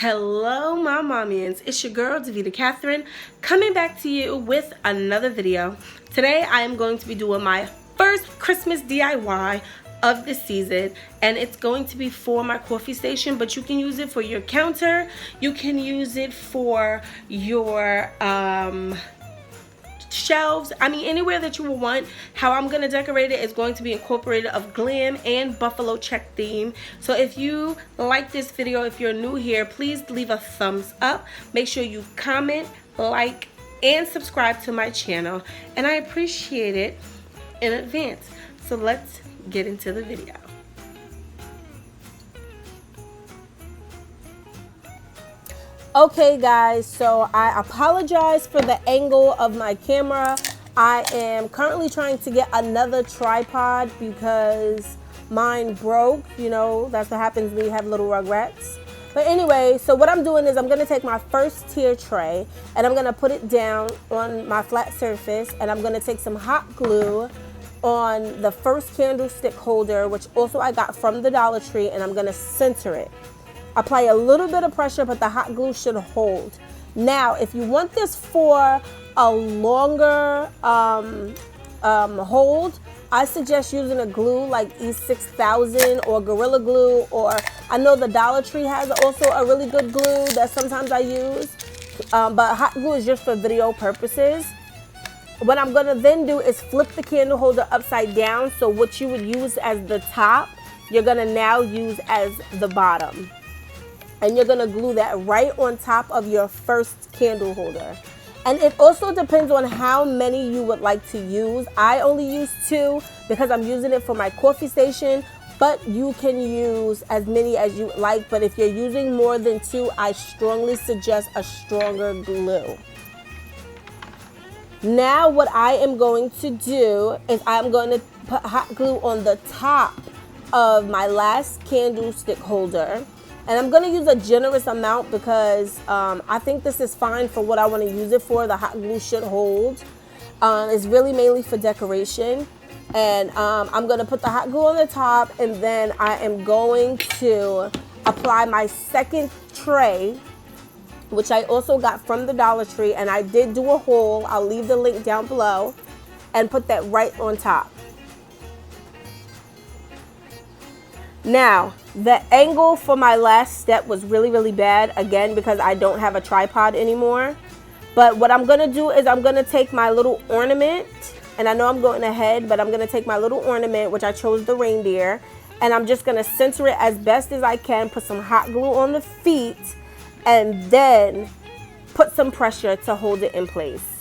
Hello my mommies, it's your girl Davita Catherine coming back to you with another video. Today I am going to be doing my first Christmas DIY of the season, and it's going to be for my coffee station, but you can use it for your counter, you can use it for your shelves, anywhere that you will want. How I'm going to decorate it is going to be incorporated of glam and buffalo check theme. So if you like this video, if you're new here, please leave a thumbs up. Make sure you comment, like, and subscribe to my channel, and I appreciate it in advance. So let's get into the video. Okay guys, so I apologize for the angle of my camera. I am currently trying to get another tripod because mine broke. You know, that's what happens when you have little rugrats. But anyway, so what I'm doing is I'm going to take my first tier tray and I'm going to put it down on my flat surface, and I'm going to take some hot glue on the first candlestick holder, which also I got from the Dollar Tree, and I'm going to center it. Apply a little bit of pressure, but the hot glue should hold. Now, if you want this for a longer hold, I suggest using a glue like E6000 or Gorilla Glue, or I know the Dollar Tree has also a really good glue that sometimes I use, but hot glue is just for video purposes. What I'm gonna then do is flip the candle holder upside down, so what you would use as the top, you're gonna now use as the bottom. And you're gonna glue that right on top of your first candle holder. And it also depends on how many you would like to use. I only use 2 because I'm using it for my coffee station, but you can use as many as you like. But if you're using more than 2, I strongly suggest a stronger glue. Now what I am going to do is I'm going to put hot glue on the top of my last candlestick holder. And I'm going to use a generous amount because I think this is fine for what I want to use it for. The hot glue should hold. It's really mainly for decoration. And I'm going to put the hot glue on the top, and then I am going to apply my second tray, which I also got from the Dollar Tree. And I did do a haul. I'll leave the link down below, and put that right on top. Now, the angle for my last step was really bad, again, because I don't have a tripod anymore. But what I'm going to do is I'm going to take my little ornament, and I know I'm going ahead, but I'm going to take my little ornament, which I chose the reindeer, and I'm just going to center it as best as I can, put some hot glue on the feet, and then put some pressure to hold it in place.